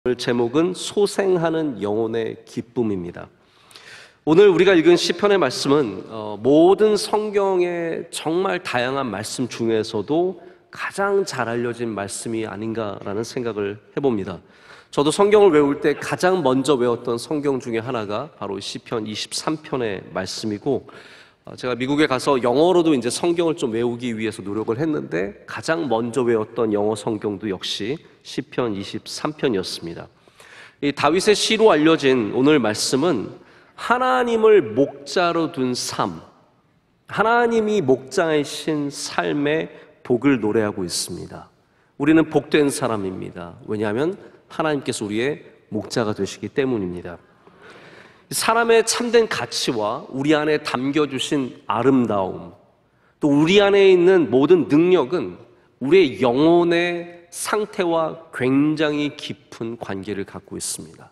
오늘 제목은 소생하는 영혼의 기쁨입니다. 오늘 우리가 읽은 시편의 말씀은 모든 성경의 정말 다양한 말씀 중에서도 가장 잘 알려진 말씀이 아닌가라는 생각을 해봅니다. 저도 성경을 외울 때 가장 먼저 외웠던 성경 중에 하나가 바로 시편 23편의 말씀이고, 제가 미국에 가서 영어로도 이제 성경을 좀 외우기 위해서 노력을 했는데 가장 먼저 외웠던 영어 성경도 역시 시편 23편이었습니다. 이 다윗의 시로 알려진 오늘 말씀은 하나님을 목자로 둔 삶, 하나님이 목자이신 삶의 복을 노래하고 있습니다. 우리는 복된 사람입니다. 왜냐하면 하나님께서 우리의 목자가 되시기 때문입니다. 사람의 참된 가치와 우리 안에 담겨주신 아름다움, 또 우리 안에 있는 모든 능력은 우리의 영혼의 상태와 굉장히 깊은 관계를 갖고 있습니다.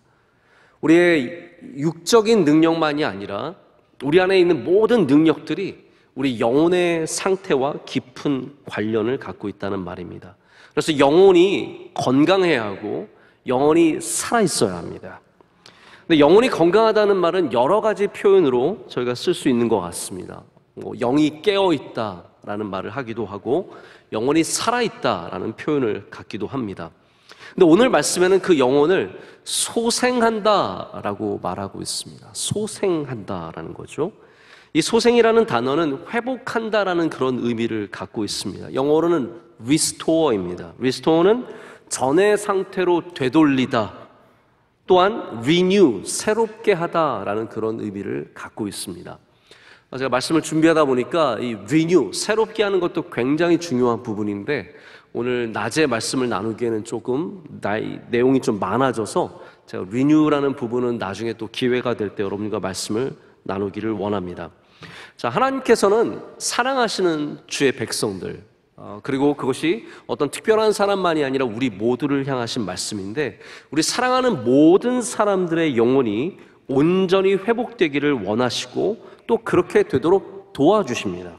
우리의 육적인 능력만이 아니라 우리 안에 있는 모든 능력들이 우리 영혼의 상태와 깊은 관련을 갖고 있다는 말입니다. 그래서 영혼이 건강해야 하고 영혼이 살아있어야 합니다. 근데 영혼이 건강하다는 말은 여러 가지 표현으로 저희가 쓸 수 있는 것 같습니다. 영이 깨어있다라는 말을 하기도 하고 영혼이 살아있다라는 표현을 갖기도 합니다. 근데 오늘 말씀에는 그 영혼을 소생한다라고 말하고 있습니다. 소생한다라는 거죠. 이 소생이라는 단어는 회복한다라는 그런 의미를 갖고 있습니다. 영어로는 restore입니다. restore는 전의 상태로 되돌리다, 또한 renew, 새롭게 하다라는 그런 의미를 갖고 있습니다. 제가 말씀을 준비하다 보니까 이 renew, 새롭게 하는 것도 굉장히 중요한 부분인데 오늘 낮에 말씀을 나누기에는 조금 내용이 좀 많아져서 제가 renew라는 부분은 나중에 또 기회가 될 때 여러분과 말씀을 나누기를 원합니다. 자, 하나님께서는 사랑하시는 주의 백성들, 그리고 그것이 어떤 특별한 사람만이 아니라 우리 모두를 향하신 말씀인데, 우리 사랑하는 모든 사람들의 영혼이 온전히 회복되기를 원하시고 또 그렇게 되도록 도와주십니다.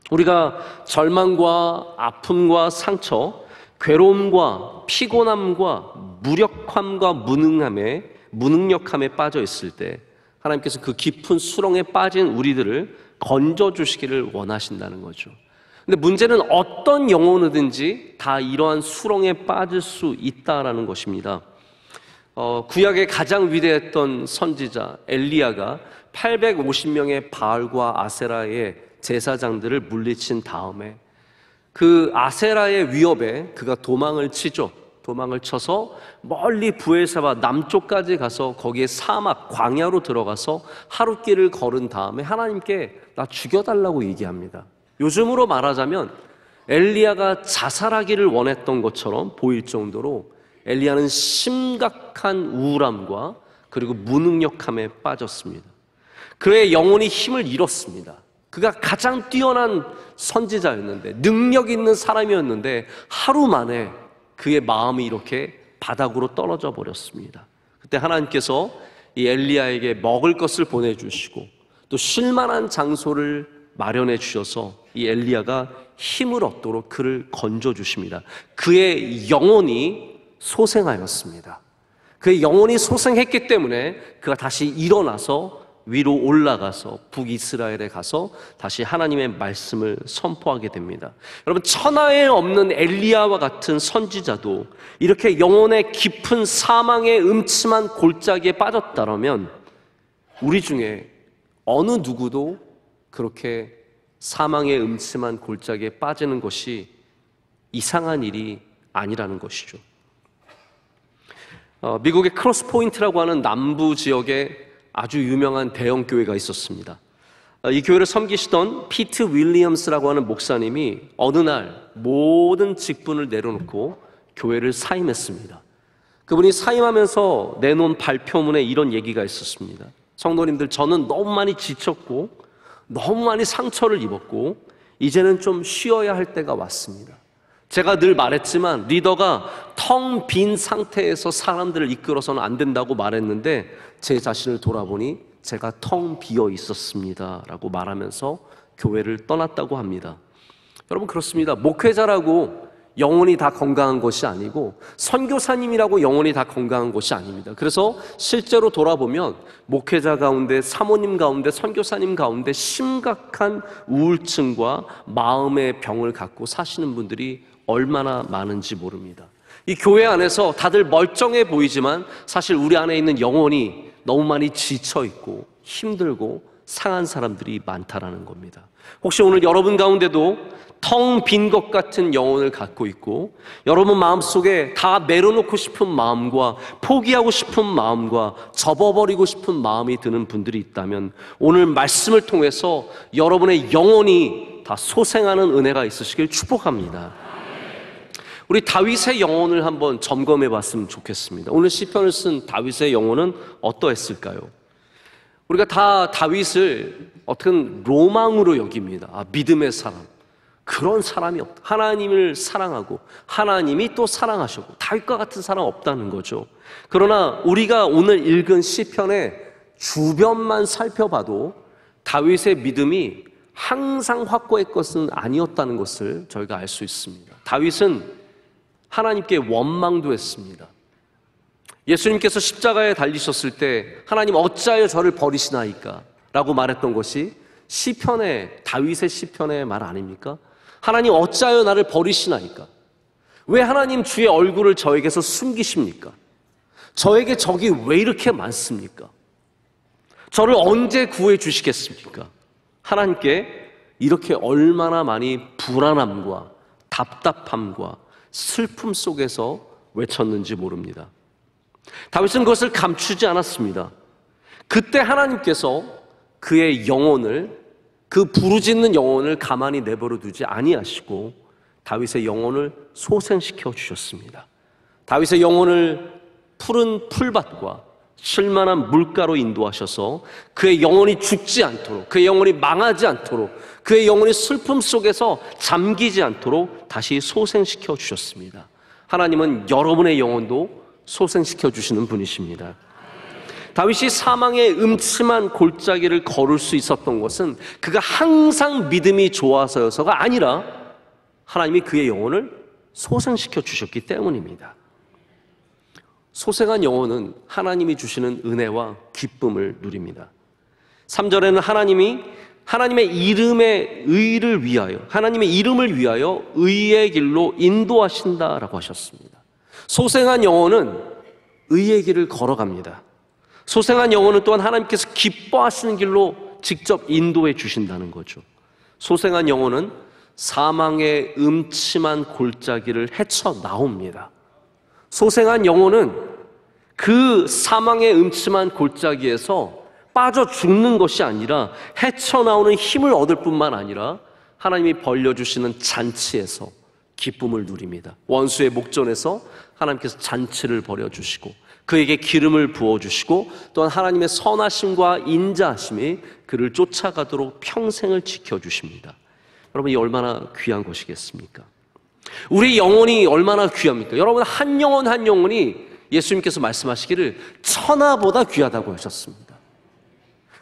우리가 절망과 아픔과 상처, 괴로움과 피곤함과 무력함과 무능력함에 빠져 있을 때 하나님께서 그 깊은 수렁에 빠진 우리들을 건져주시기를 원하신다는 거죠. 근데 문제는 어떤 영혼이든지 다 이러한 수렁에 빠질 수 있다라는 것입니다. 구약의 가장 위대했던 선지자 엘리야가 850명의 바알과 아세라의 제사장들을 물리친 다음에 그 아세라의 위협에 그가 도망을 치죠. 도망을 쳐서 멀리 브엘세바 남쪽까지 가서 거기에 사막 광야로 들어가서 하룻길을 걸은 다음에 하나님께 나 죽여달라고 얘기합니다. 요즘으로 말하자면 엘리야가 자살하기를 원했던 것처럼 보일 정도로 엘리야는 심각한 우울함과 그리고 무능력함에 빠졌습니다. 그의 영혼이 힘을 잃었습니다. 그가 가장 뛰어난 선지자였는데, 능력 있는 사람이었는데 하루 만에 그의 마음이 이렇게 바닥으로 떨어져 버렸습니다. 그때 하나님께서 이 엘리야에게 먹을 것을 보내주시고 또 쉴만한 장소를 마련해 주셔서 이 엘리야가 힘을 얻도록 그를 건져주십니다. 그의 영혼이 소생하였습니다. 그의 영혼이 소생했기 때문에 그가 다시 일어나서 위로 올라가서 북이스라엘에 가서 다시 하나님의 말씀을 선포하게 됩니다. 여러분, 천하에 없는 엘리야와 같은 선지자도 이렇게 영혼의 깊은 사망의 음침한 골짜기에 빠졌다면 우리 중에 어느 누구도 그렇게 사망의 음침한 골짜기에 빠지는 것이 이상한 일이 아니라는 것이죠. 미국의 크로스 포인트라고 하는 남부 지역에 아주 유명한 대형 교회가 있었습니다. 이 교회를 섬기시던 피트 윌리엄스라고 하는 목사님이 어느 날 모든 직분을 내려놓고 교회를 사임했습니다. 그분이 사임하면서 내놓은 발표문에 이런 얘기가 있었습니다. 성도님들, 저는 너무 많이 지쳤고 너무 많이 상처를 입었고 이제는 좀 쉬어야 할 때가 왔습니다. 제가 늘 말했지만 리더가 텅 빈 상태에서 사람들을 이끌어서는 안 된다고 말했는데 제 자신을 돌아보니 제가 텅 비어 있었습니다 라고 말하면서 교회를 떠났다고 합니다. 여러분, 그렇습니다. 목회자라고 영혼이 다 건강한 것이 아니고 선교사님이라고 영혼이 다 건강한 것이 아닙니다. 그래서 실제로 돌아보면 목회자 가운데, 사모님 가운데, 선교사님 가운데 심각한 우울증과 마음의 병을 갖고 사시는 분들이 얼마나 많은지 모릅니다. 이 교회 안에서 다들 멀쩡해 보이지만 사실 우리 안에 있는 영혼이 너무 많이 지쳐있고 힘들고 상한 사람들이 많다라는 겁니다. 혹시 오늘 여러분 가운데도 텅 빈 것 같은 영혼을 갖고 있고 여러분 마음속에 다 내려놓고 싶은 마음과 포기하고 싶은 마음과 접어버리고 싶은 마음이 드는 분들이 있다면 오늘 말씀을 통해서 여러분의 영혼이 다 소생하는 은혜가 있으시길 축복합니다. 우리 다윗의 영혼을 한번 점검해 봤으면 좋겠습니다. 오늘 시편을 쓴 다윗의 영혼은 어떠했을까요? 우리가 다 다윗을 어떤 로망으로 여깁니다. 믿음의 사람. 그런 사람이 없다. 하나님을 사랑하고 하나님이 또 사랑하셨고 다윗과 같은 사람 없다는 거죠. 그러나 우리가 오늘 읽은 시편의 주변만 살펴봐도 다윗의 믿음이 항상 확고의 것은 아니었다는 것을 저희가 알 수 있습니다. 다윗은 하나님께 원망도 했습니다. 예수님께서 십자가에 달리셨을 때 하나님 어찌하여 저를 버리시나이까? 라고 말했던 것이 다윗의 시편의 말 아닙니까? 하나님 어찌하여 나를 버리시나이까? 왜 하나님 주의 얼굴을 저에게서 숨기십니까? 저에게 적이 왜 이렇게 많습니까? 저를 언제 구해 주시겠습니까? 하나님께 이렇게 얼마나 많이 불안함과 답답함과 슬픔 속에서 외쳤는지 모릅니다. 다윗은 그것을 감추지 않았습니다. 그때 하나님께서 그의 영혼을, 그 부르짖는 영혼을 가만히 내버려 두지 아니하시고 다윗의 영혼을 소생시켜 주셨습니다. 다윗의 영혼을 푸른 풀밭과 쉴만한 물가로 인도하셔서 그의 영혼이 죽지 않도록, 그의 영혼이 망하지 않도록, 그의 영혼이 슬픔 속에서 잠기지 않도록 다시 소생시켜 주셨습니다. 하나님은 여러분의 영혼도 소생시켜 주시는 분이십니다. 다윗이 사망의 음침한 골짜기를 걸을 수 있었던 것은 그가 항상 믿음이 좋아서여서가 아니라 하나님이 그의 영혼을 소생시켜 주셨기 때문입니다. 소생한 영혼은 하나님이 주시는 은혜와 기쁨을 누립니다. 3절에는 하나님의 이름의 의를 위하여, 하나님의 이름을 위하여 의의 길로 인도하신다라고 하셨습니다. 소생한 영혼은 의의 길을 걸어갑니다. 소생한 영혼은 또한 하나님께서 기뻐하시는 길로 직접 인도해 주신다는 거죠. 소생한 영혼은 사망의 음침한 골짜기를 헤쳐나옵니다. 소생한 영혼은 그 사망의 음침한 골짜기에서 빠져 죽는 것이 아니라 헤쳐나오는 힘을 얻을 뿐만 아니라 하나님이 벌려주시는 잔치에서 기쁨을 누립니다. 원수의 목전에서 하나님께서 잔치를 벌여주시고 그에게 기름을 부어주시고 또한 하나님의 선하심과 인자하심이 그를 쫓아가도록 평생을 지켜주십니다. 여러분, 이 얼마나 귀한 것이겠습니까? 우리 영혼이 얼마나 귀합니까? 여러분, 한 영혼 한 영혼이 예수님께서 말씀하시기를 천하보다 귀하다고 하셨습니다.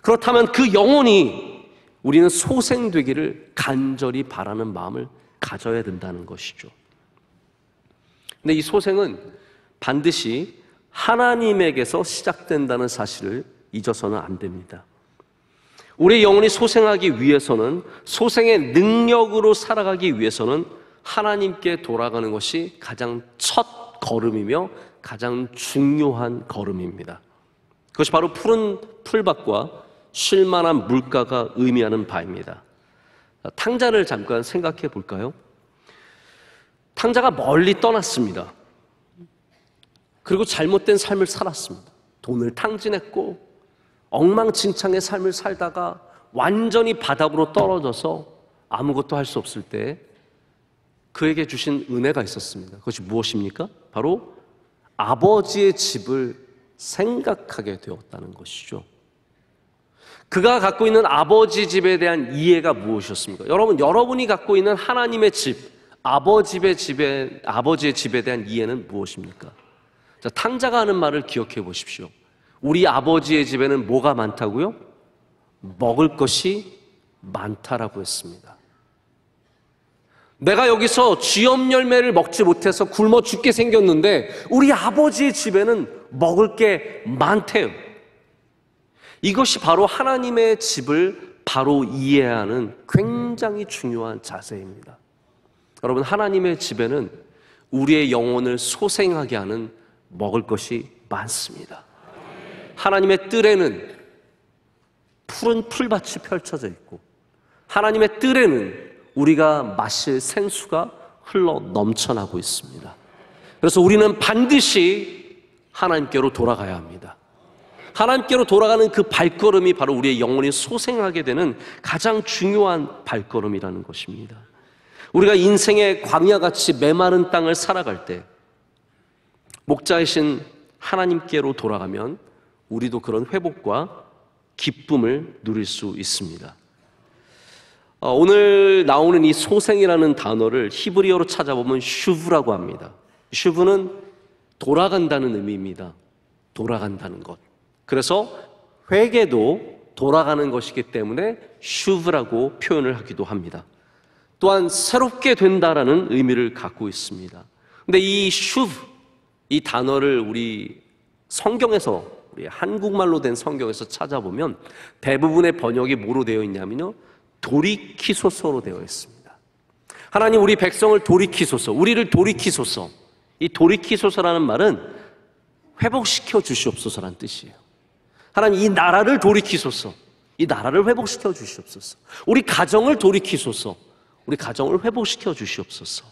그렇다면 그 영혼이 우리는 소생되기를 간절히 바라는 마음을 가져야 된다는 것이죠. 근데 이 소생은 반드시 하나님에게서 시작된다는 사실을 잊어서는 안 됩니다. 우리 영혼이 소생하기 위해서는, 소생의 능력으로 살아가기 위해서는 하나님께 돌아가는 것이 가장 첫 걸음이며 가장 중요한 걸음입니다. 그것이 바로 푸른 풀밭과 쉴만한 물가가 의미하는 바입니다. 탕자를 잠깐 생각해 볼까요? 탕자가 멀리 떠났습니다. 그리고 잘못된 삶을 살았습니다. 돈을 탕진했고 엉망진창의 삶을 살다가 완전히 바닥으로 떨어져서 아무것도 할 수 없을 때 그에게 주신 은혜가 있었습니다. 그것이 무엇입니까? 바로 아버지의 집을 생각하게 되었다는 것이죠. 그가 갖고 있는 아버지 집에 대한 이해가 무엇이었습니까? 여러분이 갖고 있는 하나님의 집, 아버지의 집에 대한 이해는 무엇입니까? 자, 탕자가 하는 말을 기억해 보십시오. 우리 아버지의 집에는 뭐가 많다고요? 먹을 것이 많다라고 했습니다. 내가 여기서 쥐염 열매를 먹지 못해서 굶어 죽게 생겼는데 우리 아버지의 집에는 먹을 게 많대요. 이것이 바로 하나님의 집을 바로 이해해야 하는 굉장히 중요한 자세입니다. 여러분, 하나님의 집에는 우리의 영혼을 소생하게 하는 먹을 것이 많습니다. 하나님의 뜰에는 푸른 풀밭이 펼쳐져 있고, 하나님의 뜰에는 우리가 마실 생수가 흘러 넘쳐나고 있습니다. 그래서 우리는 반드시 하나님께로 돌아가야 합니다. 하나님께로 돌아가는 그 발걸음이 바로 우리의 영혼이 소생하게 되는 가장 중요한 발걸음이라는 것입니다. 우리가 인생의 광야같이 메마른 땅을 살아갈 때 목자이신 하나님께로 돌아가면 우리도 그런 회복과 기쁨을 누릴 수 있습니다. 오늘 나오는 이 소생이라는 단어를 히브리어로 찾아보면 슈브라고 합니다. 슈브는 돌아간다는 의미입니다. 돌아간다는 것. 그래서 회개도 돌아가는 것이기 때문에 슈브라고 표현을 하기도 합니다. 또한 새롭게 된다라는 의미를 갖고 있습니다. 근데 이 슈브, 이 단어를 우리 성경에서, 우리 한국말로 된 성경에서 찾아보면 대부분의 번역이 뭐로 되어 있냐면요, 돌이키소서로 되어 있습니다. 하나님, 우리 백성을 돌이키소서, 우리를 돌이키소서. 이 돌이키소서라는 말은 회복시켜 주시옵소서라는 뜻이에요. 하나님, 이 나라를 돌이키소서, 이 나라를 회복시켜 주시옵소서. 우리 가정을 돌이키소서, 우리 가정을 회복시켜 주시옵소서.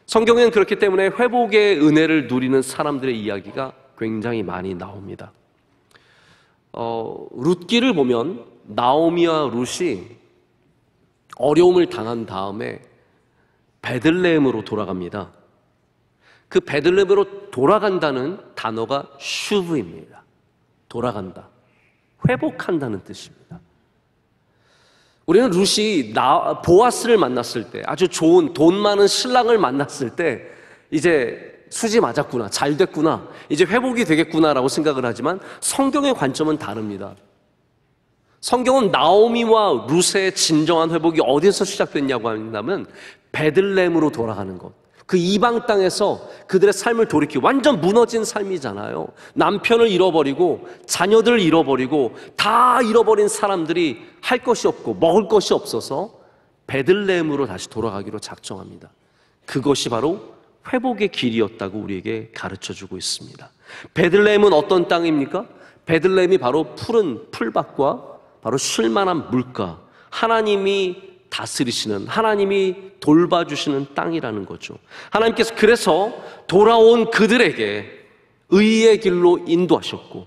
성경에는 그렇기 때문에 회복의 은혜를 누리는 사람들의 이야기가 굉장히 많이 나옵니다. 룻기를 보면 나오미와 룻이 어려움을 당한 다음에 베들레헴으로 돌아갑니다. 그 베들레헴으로 돌아간다는 단어가 슈브입니다. 돌아간다, 회복한다는 뜻입니다. 우리는 룻이 보아스를 만났을 때, 아주 좋은 돈 많은 신랑을 만났을 때 이제 수지 맞았구나, 잘 됐구나, 이제 회복이 되겠구나라고 생각을 하지만 성경의 관점은 다릅니다. 성경은 나오미와 룻의 진정한 회복이 어디서 시작됐냐고 한다면 베들레헴으로 돌아가는 것, 그 이방 땅에서 그들의 삶을 돌이키고, 완전 무너진 삶이잖아요. 남편을 잃어버리고 자녀들을 잃어버리고 다 잃어버린 사람들이 할 것이 없고 먹을 것이 없어서 베들레헴으로 다시 돌아가기로 작정합니다. 그것이 바로 회복의 길이었다고 우리에게 가르쳐주고 있습니다. 베들레헴은 어떤 땅입니까? 베들레헴이 바로 푸른 풀밭과 바로 쉴만한 물가, 하나님이 다스리시는, 하나님이 돌봐주시는 땅이라는 거죠. 하나님께서 그래서 돌아온 그들에게 의의 길로 인도하셨고,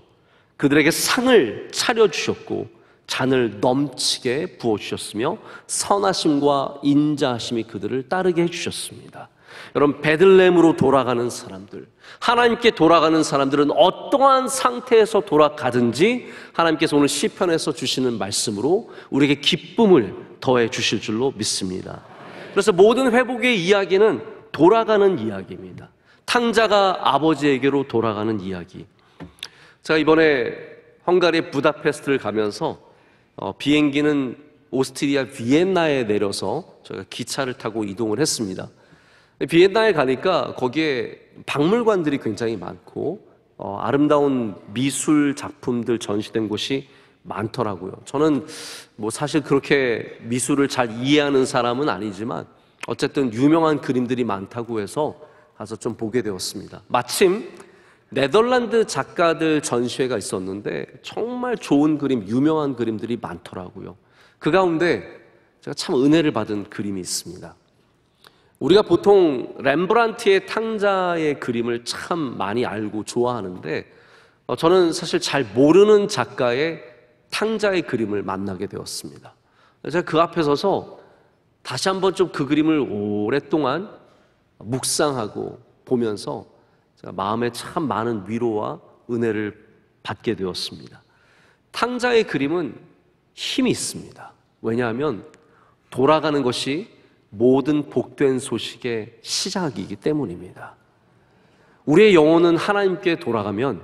그들에게 상을 차려주셨고, 잔을 넘치게 부어주셨으며 선하심과 인자하심이 그들을 따르게 해주셨습니다. 여러분, 베들레헴으로 돌아가는 사람들, 하나님께 돌아가는 사람들은 어떠한 상태에서 돌아가든지 하나님께서 오늘 시편에서 주시는 말씀으로 우리에게 기쁨을 더해 주실 줄로 믿습니다. 그래서 모든 회복의 이야기는 돌아가는 이야기입니다. 탕자가 아버지에게로 돌아가는 이야기. 제가 이번에 헝가리 부다페스트를 가면서 비행기는 오스트리아 비엔나에 내려서 저희가 기차를 타고 이동을 했습니다. 비엔나에 가니까 거기에 박물관들이 굉장히 많고 아름다운 미술 작품들 전시된 곳이 많더라고요. 저는 사실 그렇게 미술을 잘 이해하는 사람은 아니지만 어쨌든 유명한 그림들이 많다고 해서 가서 좀 보게 되었습니다. 마침 네덜란드 작가들 전시회가 있었는데 정말 좋은 그림, 유명한 그림들이 많더라고요. 그 가운데 제가 참 은혜를 받은 그림이 있습니다. 우리가 보통 렘브란트의 탕자의 그림을 참 많이 알고 좋아하는데 저는 사실 잘 모르는 작가의 탕자의 그림을 만나게 되었습니다. 제가 그 앞에 서서 다시 한번 좀 그 그림을 오랫동안 묵상하고 보면서 제가 마음에 참 많은 위로와 은혜를 받게 되었습니다. 탕자의 그림은 힘이 있습니다. 왜냐하면 돌아가는 것이 모든 복된 소식의 시작이기 때문입니다. 우리의 영혼은 하나님께 돌아가면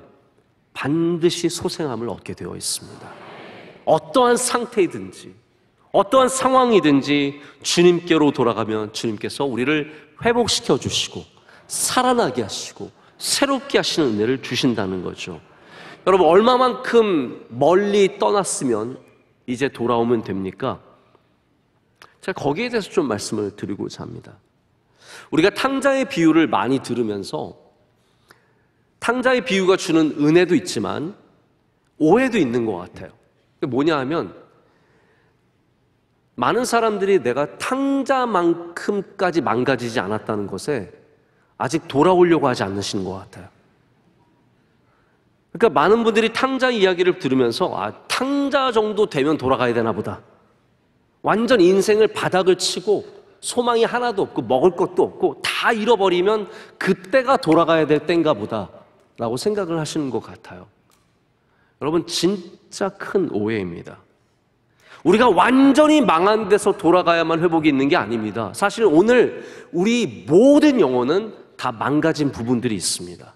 반드시 소생함을 얻게 되어 있습니다. 어떠한 상태이든지, 어떠한 상황이든지 주님께로 돌아가면 주님께서 우리를 회복시켜 주시고 살아나게 하시고 새롭게 하시는 은혜를 주신다는 거죠. 여러분, 얼마만큼 멀리 떠났으면 이제 돌아오면 됩니까? 제가 거기에 대해서 좀 말씀을 드리고자 합니다. 우리가 탕자의 비유를 많이 들으면서 탕자의 비유가 주는 은혜도 있지만 오해도 있는 것 같아요. 뭐냐 하면 많은 사람들이 내가 탕자만큼까지 망가지지 않았다는 것에 아직 돌아오려고 하지 않으시는 것 같아요. 그러니까 많은 분들이 탕자 이야기를 들으면서 탕자 정도 되면 돌아가야 되나 보다. 완전 인생을 바닥을 치고 소망이 하나도 없고 먹을 것도 없고 다 잃어버리면 그때가 돌아가야 될 때인가 보다 라고 생각을 하시는 것 같아요. 여러분, 진짜 큰 오해입니다. 우리가 완전히 망한 데서 돌아가야만 회복이 있는 게 아닙니다. 사실 오늘 우리 모든 영혼은 다 망가진 부분들이 있습니다.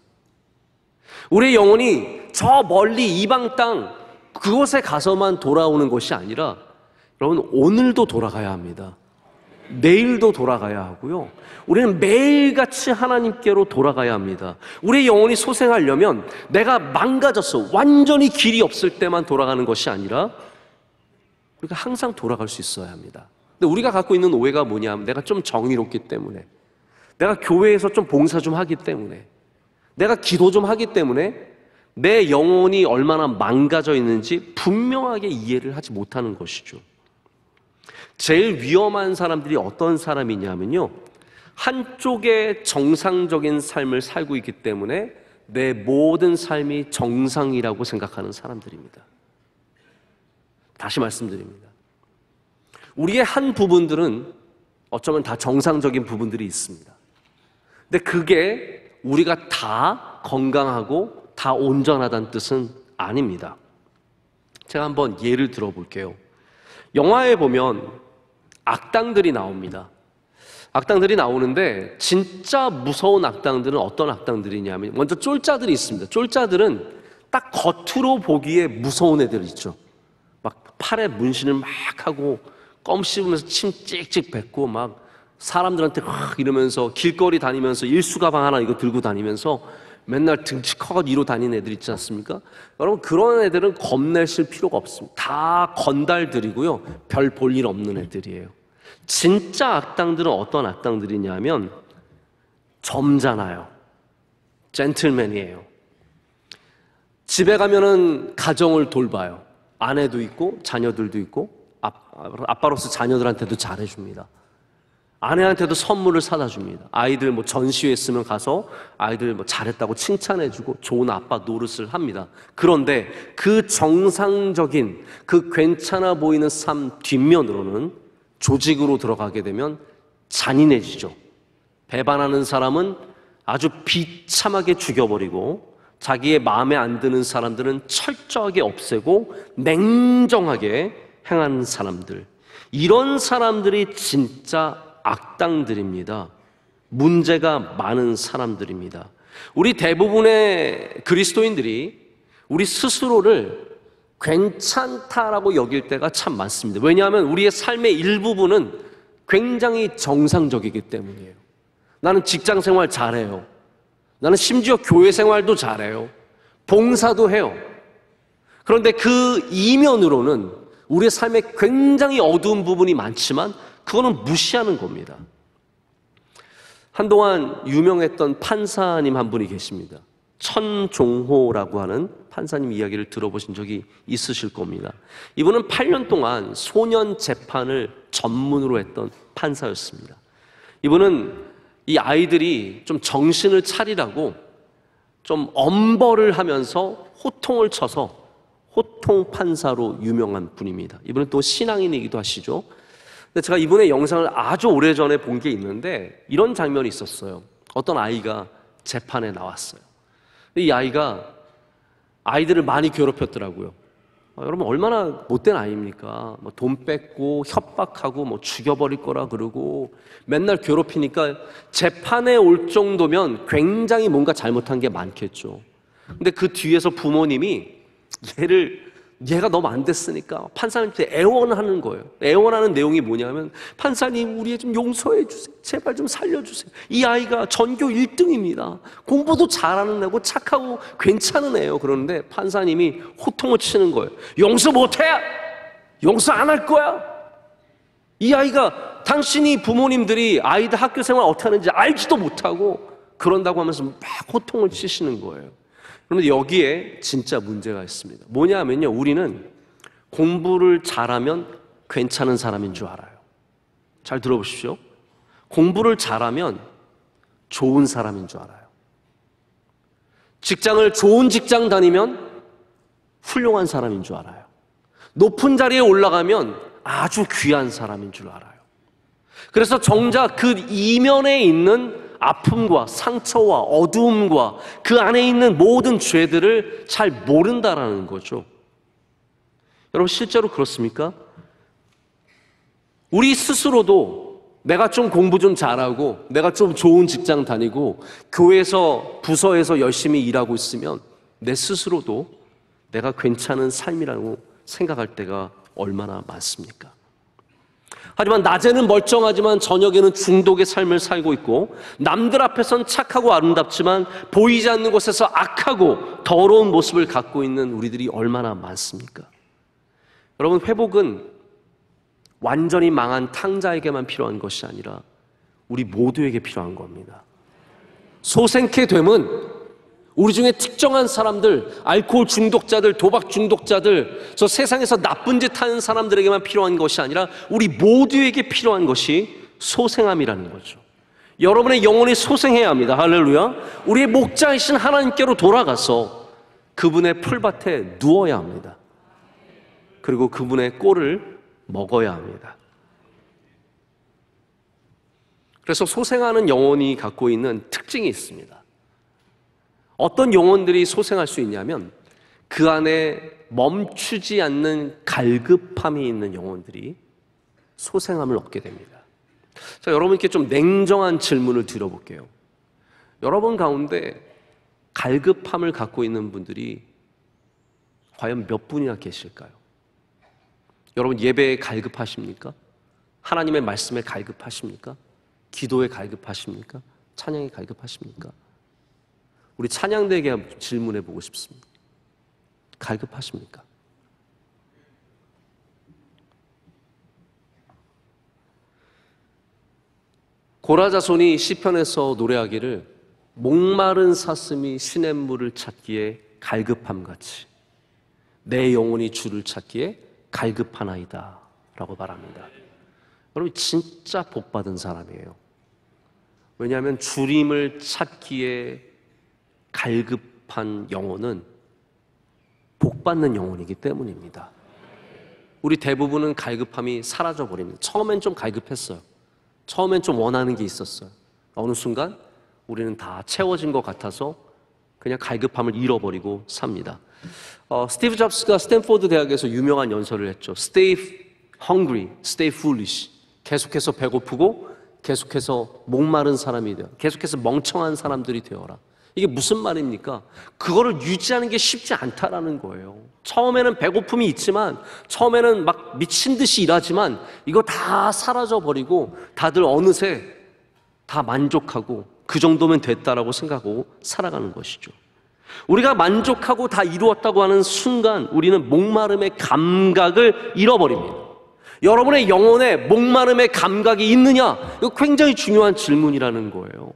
우리의 영혼이 저 멀리 이방 땅 그곳에 가서만 돌아오는 것이 아니라 여러분, 오늘도 돌아가야 합니다. 내일도 돌아가야 하고요. 우리는 매일같이 하나님께로 돌아가야 합니다. 우리의 영혼이 소생하려면 내가 망가졌어, 완전히 길이 없을 때만 돌아가는 것이 아니라 우리가 항상 돌아갈 수 있어야 합니다. 근데 우리가 갖고 있는 오해가 뭐냐 하면 내가 좀 정의롭기 때문에, 내가 교회에서 좀 봉사 좀 하기 때문에, 내가 기도 좀 하기 때문에 내 영혼이 얼마나 망가져 있는지 분명하게 이해를 하지 못하는 것이죠. 제일 위험한 사람들이 어떤 사람이냐면요, 한쪽의 정상적인 삶을 살고 있기 때문에 내 모든 삶이 정상이라고 생각하는 사람들입니다. 다시 말씀드립니다. 우리의 한 부분들은 어쩌면 다 정상적인 부분들이 있습니다. 근데 그게 우리가 다 건강하고 다 온전하다는 뜻은 아닙니다. 제가 한번 예를 들어볼게요. 영화에 보면 악당들이 나옵니다. 악당들이 나오는데 진짜 무서운 악당들은 어떤 악당들이냐면 먼저 쫄자들이 있습니다. 쫄자들은 딱 겉으로 보기에 무서운 애들 있죠. 막 팔에 문신을 막 하고 껌 씹으면서 침 찍찍 뱉고 막 사람들한테 이러면서 길거리 다니면서 일수가방 하나 이거 들고 다니면서 맨날 등치 커가지고 이로 다니는 애들 있지 않습니까? 여러분, 그런 애들은 겁내실 필요가 없습니다. 다 건달들이고요, 별 볼 일 없는 애들이에요. 진짜 악당들은 어떤 악당들이냐면 점잖아요. 젠틀맨이에요. 집에 가면은 가정을 돌봐요. 아내도 있고 자녀들도 있고 아빠로서 자녀들한테도 잘해줍니다. 아내한테도 선물을 사다 줍니다. 아이들 전시회 있으면 가서 아이들 잘했다고 칭찬해주고 좋은 아빠 노릇을 합니다. 그런데 그 정상적인 그 괜찮아 보이는 삶 뒷면으로는 조직으로 들어가게 되면 잔인해지죠. 배반하는 사람은 아주 비참하게 죽여버리고 자기의 마음에 안 드는 사람들은 철저하게 없애고 냉정하게 행하는 사람들, 이런 사람들이 진짜 악당들입니다. 문제가 많은 사람들입니다. 우리 대부분의 그리스도인들이 우리 스스로를 괜찮다라고 여길 때가 참 많습니다. 왜냐하면 우리의 삶의 일부분은 굉장히 정상적이기 때문이에요. 나는 직장 생활 잘해요. 나는 심지어 교회 생활도 잘해요. 봉사도 해요. 그런데 그 이면으로는 우리의 삶에 굉장히 어두운 부분이 많지만 그거는 무시하는 겁니다. 한동안 유명했던 판사님 한 분이 계십니다. 천종호라고 하는 판사님 이야기를 들어보신 적이 있으실 겁니다. 이분은 8년 동안 소년 재판을 전문으로 했던 판사였습니다. 이분은 이 아이들이 좀 정신을 차리라고 좀 엄벌을 하면서 호통을 쳐서 호통 판사로 유명한 분입니다. 이분은 또 신앙인이기도 하시죠. 근데 제가 이분의 영상을 아주 오래전에 본 게 있는데 이런 장면이 있었어요. 어떤 아이가 재판에 나왔어요. 이 아이가 아이들을 많이 괴롭혔더라고요. 여러분, 얼마나 못된 아이입니까? 돈 뺏고 협박하고 죽여버릴 거라 그러고 맨날 괴롭히니까 재판에 올 정도면 굉장히 뭔가 잘못한 게 많겠죠. 근데 그 뒤에서 부모님이 얘를 얘가 너무 안 됐으니까 판사님한테 애원하는 거예요. 애원하는 내용이 뭐냐면, 판사님 우리 좀 용서해 주세요. 제발 좀 살려주세요. 이 아이가 전교 1등입니다. 공부도 잘하는 애고 착하고 괜찮은 애예요. 그러는데 판사님이 호통을 치는 거예요. 용서 못해! 용서 안 할 거야! 이 아이가 당신이 부모님들이 아이들 학교 생활 어떻게 하는지 알지도 못하고 그런다고 하면서 막 호통을 치시는 거예요. 그런데 여기에 진짜 문제가 있습니다. 뭐냐면요, 우리는 공부를 잘하면 괜찮은 사람인 줄 알아요. 잘 들어보십시오. 공부를 잘하면 좋은 사람인 줄 알아요. 직장을 좋은 직장 다니면 훌륭한 사람인 줄 알아요. 높은 자리에 올라가면 아주 귀한 사람인 줄 알아요. 그래서 정작 그 이면에 있는 아픔과 상처와 어두움과 그 안에 있는 모든 죄들을 잘 모른다라는 거죠. 여러분, 실제로 그렇습니까? 우리 스스로도 내가 좀 공부 좀 잘하고 내가 좀 좋은 직장 다니고 교회에서 부서에서 열심히 일하고 있으면 내 스스로도 내가 괜찮은 삶이라고 생각할 때가 얼마나 많습니까? 하지만 낮에는 멀쩡하지만 저녁에는 중독의 삶을 살고 있고, 남들 앞에선 착하고 아름답지만 보이지 않는 곳에서 악하고 더러운 모습을 갖고 있는 우리들이 얼마나 많습니까? 여러분, 회복은 완전히 망한 탕자에게만 필요한 것이 아니라 우리 모두에게 필요한 겁니다. 소생케 됨은 우리 중에 특정한 사람들, 알코올 중독자들, 도박 중독자들, 저 세상에서 나쁜 짓 하는 사람들에게만 필요한 것이 아니라 우리 모두에게 필요한 것이 소생함이라는 거죠. 여러분의 영혼이 소생해야 합니다. 할렐루야. 우리의 목자이신 하나님께로 돌아가서 그분의 풀밭에 누워야 합니다. 그리고 그분의 꼴을 먹어야 합니다. 그래서 소생하는 영혼이 갖고 있는 특징이 있습니다. 어떤 영혼들이 소생할 수 있냐면, 그 안에 멈추지 않는 갈급함이 있는 영혼들이 소생함을 얻게 됩니다. 자, 여러분께 좀 냉정한 질문을 드려볼게요. 여러분 가운데 갈급함을 갖고 있는 분들이 과연 몇 분이나 계실까요? 여러분, 예배에 갈급하십니까? 하나님의 말씀에 갈급하십니까? 기도에 갈급하십니까? 찬양에 갈급하십니까? 우리 찬양대에게 질문해 보고 싶습니다. 갈급하십니까? 고라자손이 시편에서 노래하기를, 목마른 사슴이 시냇물을 찾기에 갈급함같이 내 영혼이 주를 찾기에 갈급하나이다 라고 말합니다. 여러분, 진짜 복받은 사람이에요. 왜냐하면 주님을 찾기에 갈급한 영혼은 복받는 영혼이기 때문입니다. 우리 대부분은 갈급함이 사라져버립니다. 처음엔 좀 갈급했어요. 처음엔 좀 원하는 게 있었어요. 어느 순간 우리는 다 채워진 것 같아서 그냥 갈급함을 잃어버리고 삽니다. 스티브 잡스가 스탠포드 대학에서 유명한 연설을 했죠. Stay hungry, stay foolish. 계속해서 배고프고 계속해서 목마른 사람이 되어, 계속해서 멍청한 사람들이 되어라. 이게 무슨 말입니까? 그거를 유지하는 게 쉽지 않다라는 거예요. 처음에는 배고픔이 있지만, 처음에는 막 미친 듯이 일하지만 이거 다 사라져버리고 다들 어느새 다 만족하고 그 정도면 됐다라고 생각하고 살아가는 것이죠. 우리가 만족하고 다 이루었다고 하는 순간 우리는 목마름의 감각을 잃어버립니다. 여러분의 영혼에 목마름의 감각이 있느냐? 이거 굉장히 중요한 질문이라는 거예요.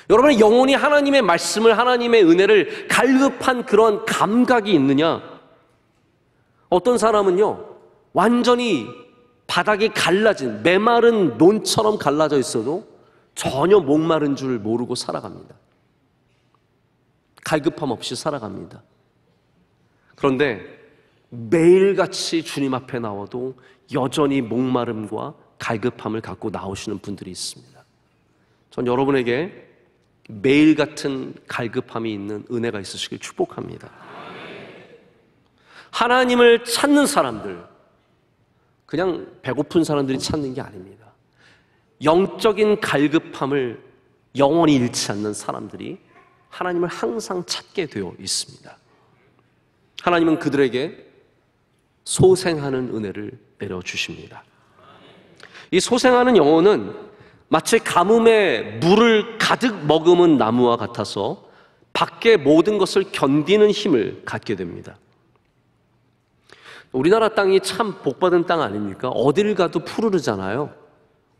여러분의 영혼이 하나님의 말씀을, 하나님의 은혜를 갈급한 그런 감각이 있느냐? 어떤 사람은요, 완전히 바닥이 갈라진 메마른 논처럼 갈라져 있어도 전혀 목마른 줄 모르고 살아갑니다. 갈급함 없이 살아갑니다. 그런데 매일같이 주님 앞에 나와도 여전히 목마름과 갈급함을 갖고 나오시는 분들이 있습니다. 전 여러분에게 매일 같은 갈급함이 있는 은혜가 있으시길 축복합니다. 하나님을 찾는 사람들, 그냥 배고픈 사람들이 찾는 게 아닙니다. 영적인 갈급함을 영원히 잃지 않는 사람들이 하나님을 항상 찾게 되어 있습니다. 하나님은 그들에게 소생하는 은혜를 내려주십니다. 이 소생하는 영혼은 마치 가뭄에 물을 가득 머금은 나무와 같아서 밖의 모든 것을 견디는 힘을 갖게 됩니다. 우리나라 땅이 참 복받은 땅 아닙니까? 어딜 가도 푸르르잖아요.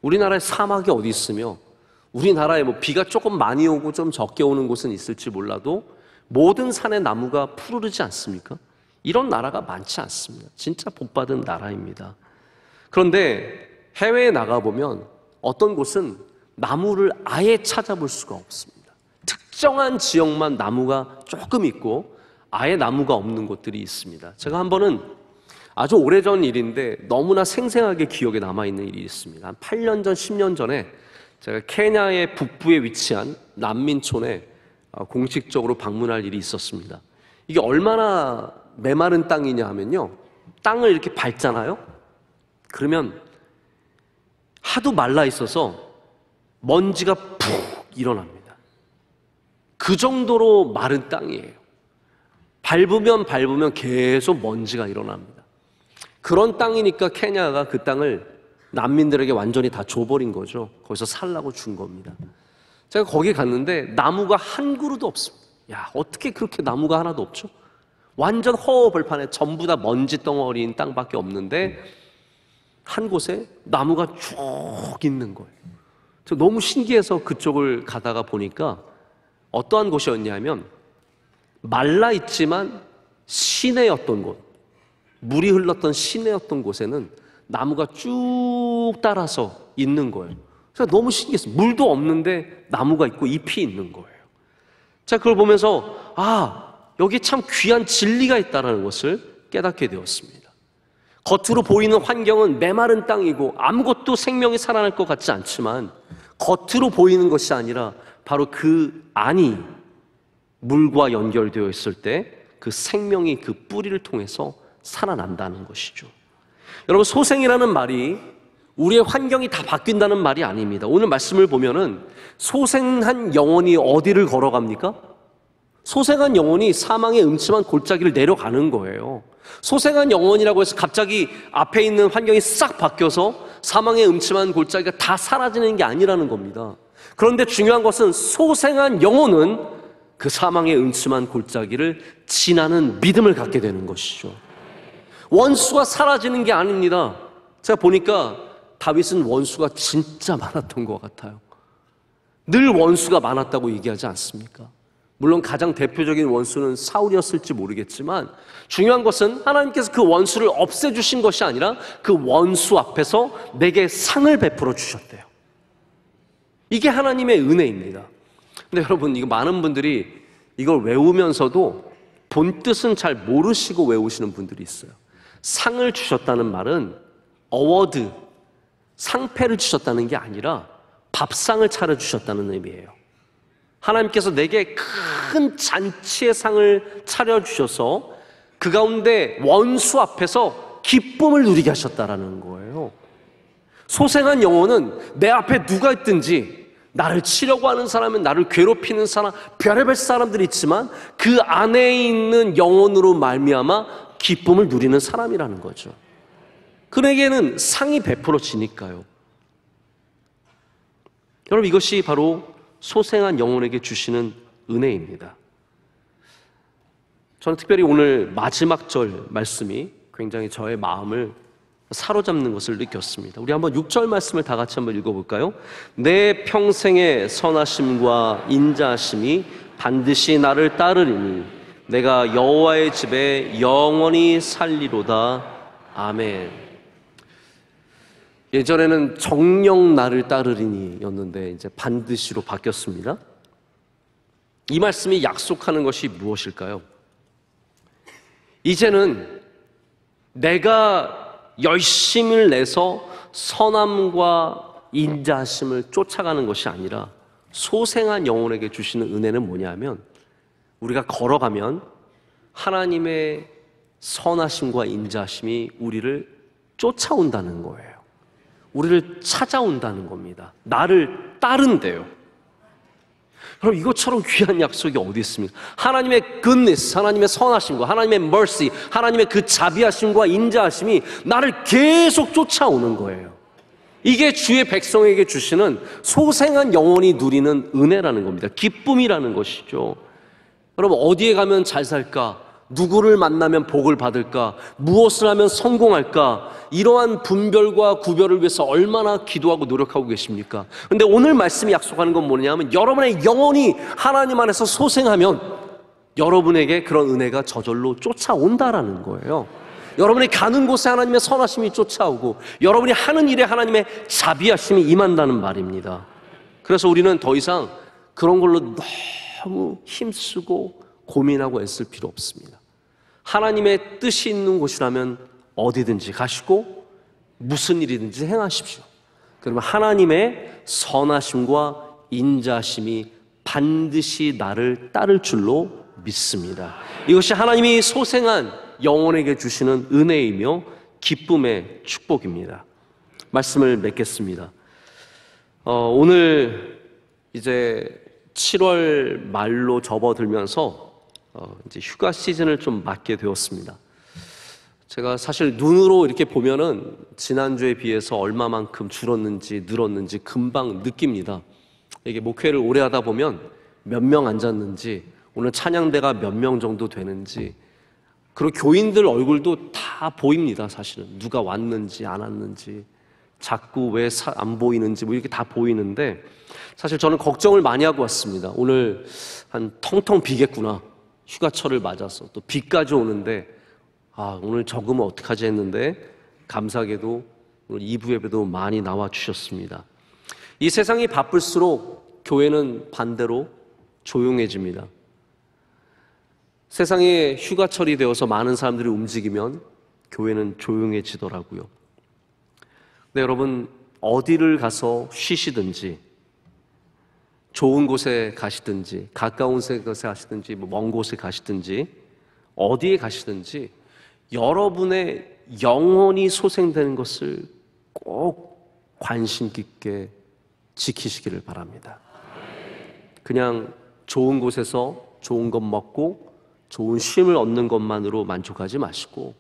우리나라에 사막이 어디 있으며 우리나라에 비가 조금 많이 오고 좀 적게 오는 곳은 있을지 몰라도 모든 산의 나무가 푸르르지 않습니까? 이런 나라가 많지 않습니다. 진짜 복받은 나라입니다. 그런데 해외에 나가보면 어떤 곳은 나무를 아예 찾아볼 수가 없습니다. 특정한 지역만 나무가 조금 있고 아예 나무가 없는 곳들이 있습니다. 제가 한 번은 아주 오래전 일인데 너무나 생생하게 기억에 남아있는 일이 있습니다. 한 8년 전, 10년 전에 제가 케냐의 북부에 위치한 난민촌에 공식적으로 방문할 일이 있었습니다. 이게 얼마나 메마른 땅이냐 하면요, 땅을 이렇게 밟잖아요. 그러면 하도 말라 있어서 먼지가 푹 일어납니다. 그 정도로 마른 땅이에요. 밟으면 계속 먼지가 일어납니다. 그런 땅이니까 케냐가 그 땅을 난민들에게 완전히 다 줘버린 거죠. 거기서 살라고 준 겁니다. 제가 거기 갔는데 나무가 한 그루도 없습니다. 야, 어떻게 그렇게 나무가 하나도 없죠? 완전 허허벌판에 전부 다 먼지 덩어리인 땅밖에 없는데 한 곳에 나무가 쭉 있는 거예요. 저 너무 신기해서 그쪽을 가다가 보니까 어떠한 곳이었냐면 말라 있지만 시내였던 곳, 물이 흘렀던 시내였던 곳에는 나무가 쭉 따라서 있는 거예요. 그래서 너무 신기했어요. 물도 없는데 나무가 있고 잎이 있는 거예요. 제가 그걸 보면서 여기 참 귀한 진리가 있다는 것을 깨닫게 되었습니다. 겉으로 보이는 환경은 메마른 땅이고 아무것도 생명이 살아날 것 같지 않지만 겉으로 보이는 것이 아니라 바로 그 안이 물과 연결되어 있을 때 그 생명이 그 뿌리를 통해서 살아난다는 것이죠. 여러분, 소생이라는 말이 우리의 환경이 다 바뀐다는 말이 아닙니다. 오늘 말씀을 보면은 소생한 영혼이 어디를 걸어갑니까? 소생한 영혼이 사망의 음침한 골짜기를 내려가는 거예요. 소생한 영혼이라고 해서 갑자기 앞에 있는 환경이 싹 바뀌어서 사망의 음침한 골짜기가 다 사라지는 게 아니라는 겁니다. 그런데 중요한 것은 소생한 영혼은 그 사망의 음침한 골짜기를 지나는 믿음을 갖게 되는 것이죠. 원수가 사라지는 게 아닙니다. 제가 보니까 다윗은 원수가 진짜 많았던 것 같아요. 늘 원수가 많았다고 얘기하지 않습니까? 물론 가장 대표적인 원수는 사울이었을지 모르겠지만 중요한 것은 하나님께서 그 원수를 없애주신 것이 아니라 그 원수 앞에서 내게 상을 베풀어 주셨대요. 이게 하나님의 은혜입니다. 근데 여러분, 이거 많은 분들이 이걸 외우면서도 본 뜻은 잘 모르시고 외우시는 분들이 있어요. 상을 주셨다는 말은 어워드, 상패를 주셨다는 게 아니라 밥상을 차려주셨다는 의미예요. 하나님께서 내게 큰 잔치의 상을 차려주셔서 그 가운데 원수 앞에서 기쁨을 누리게 하셨다라는 거예요. 소생한 영혼은 내 앞에 누가 있든지 나를 치려고 하는 사람은 나를 괴롭히는 사람, 별의별 사람들이 있지만 그 안에 있는 영혼으로 말미암아 기쁨을 누리는 사람이라는 거죠. 그에게는 상이 베풀어지니까요. 여러분, 이것이 바로 소생한 영혼에게 주시는 은혜입니다. 저는 특별히 오늘 마지막 절 말씀이 굉장히 저의 마음을 사로잡는 것을 느꼈습니다. 우리 한번 6절 말씀을 다 같이 한번 읽어볼까요? 내 평생의 선하심과 인자하심이 반드시 나를 따르리니 내가 여호와의 집에 영원히 살리로다. 아멘. 예전에는 정녕 나를 따르리니 였는데 이제 반드시로 바뀌었습니다. 이 말씀이 약속하는 것이 무엇일까요? 이제는 내가 열심을 내서 선함과 인자하심을 쫓아가는 것이 아니라 소생한 영혼에게 주시는 은혜는 뭐냐면 우리가 걸어가면 하나님의 선하심과 인자하심이 우리를 쫓아온다는 거예요. 우리를 찾아온다는 겁니다. 나를 따른대요. 여러분, 이것처럼 귀한 약속이 어디 있습니까? 하나님의 goodness, 하나님의 선하심과 하나님의 mercy, 하나님의 그 자비하심과 인자하심이 나를 계속 쫓아오는 거예요. 이게 주의 백성에게 주시는 소생한 영혼이 누리는 은혜라는 겁니다. 기쁨이라는 것이죠. 여러분, 어디에 가면 잘 살까? 누구를 만나면 복을 받을까? 무엇을 하면 성공할까? 이러한 분별과 구별을 위해서 얼마나 기도하고 노력하고 계십니까? 그런데 오늘 말씀이 약속하는 건 뭐냐면, 여러분의 영혼이 하나님 안에서 소생하면 여러분에게 그런 은혜가 저절로 쫓아온다라는 거예요. 여러분이 가는 곳에 하나님의 선하심이 쫓아오고, 여러분이 하는 일에 하나님의 자비하심이 임한다는 말입니다. 그래서 우리는 더 이상 그런 걸로 너무 힘쓰고 고민하고 애쓸 필요 없습니다. 하나님의 뜻이 있는 곳이라면 어디든지 가시고 무슨 일이든지 행하십시오. 그러면 하나님의 선하심과 인자심이 반드시 나를 따를 줄로 믿습니다. 이것이 하나님이 소생한 영혼에게 주시는 은혜이며 기쁨의 축복입니다. 말씀을 맺겠습니다. 오늘 이제 7월 말로 접어들면서 이제 휴가 시즌을 좀 맞게 되었습니다. 제가 사실 눈으로 이렇게 보면은 지난주에 비해서 얼마만큼 줄었는지 늘었는지 금방 느낍니다. 이게 목회를 오래 하다 보면 몇 명 앉았는지, 오늘 찬양대가 몇 명 정도 되는지, 그리고 교인들 얼굴도 다 보입니다. 사실은 누가 왔는지 안 왔는지, 자꾸 왜 안 보이는지 뭐 이렇게 다 보이는데, 사실 저는 걱정을 많이 하고 왔습니다. 오늘 한 텅텅 비겠구나, 휴가철을 맞아서 또 비까지 오는데 오늘 적으면 어떡하지 했는데, 감사하게도 오늘 2부 예배도 많이 나와 주셨습니다. 이 세상이 바쁠수록 교회는 반대로 조용해집니다. 세상에 휴가철이 되어서 많은 사람들이 움직이면 교회는 조용해지더라고요. 근데 여러분, 어디를 가서 쉬시든지, 좋은 곳에 가시든지, 가까운 곳에 가시든지, 먼 곳에 가시든지, 어디에 가시든지 여러분의 영혼이 소생되는 것을 꼭 관심 깊게 지키시기를 바랍니다. 그냥 좋은 곳에서 좋은 것 먹고 좋은 쉼을 얻는 것만으로 만족하지 마시고,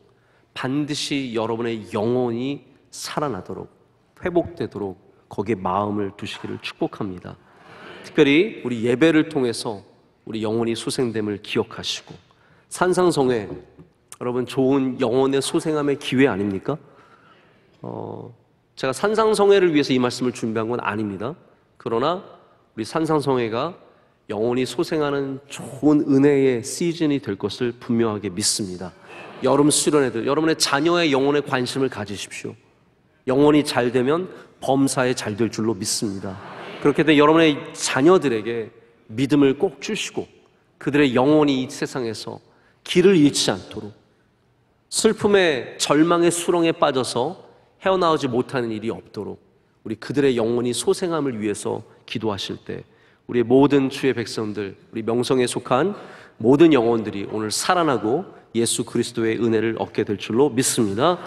반드시 여러분의 영혼이 살아나도록, 회복되도록 거기에 마음을 두시기를 축복합니다. 특별히 우리 예배를 통해서 우리 영혼이 소생됨을 기억하시고, 산상성회, 여러분 좋은 영혼의 소생함의 기회 아닙니까? 제가 산상성회를 위해서 이 말씀을 준비한 건 아닙니다. 그러나 우리 산상성회가 영혼이 소생하는 좋은 은혜의 시즌이 될 것을 분명하게 믿습니다. 여름 수련회들, 여러분의 자녀의 영혼에 관심을 가지십시오. 영혼이 잘 되면 범사에 잘 될 줄로 믿습니다. 그렇게 된 여러분의 자녀들에게 믿음을 꼭 주시고, 그들의 영혼이 이 세상에서 길을 잃지 않도록, 슬픔의 절망의 수렁에 빠져서 헤어나오지 못하는 일이 없도록 우리 그들의 영혼이 소생함을 위해서 기도하실 때, 우리 모든 주의 백성들, 우리 명성에 속한 모든 영혼들이 오늘 살아나고 예수 그리스도의 은혜를 얻게 될 줄로 믿습니다.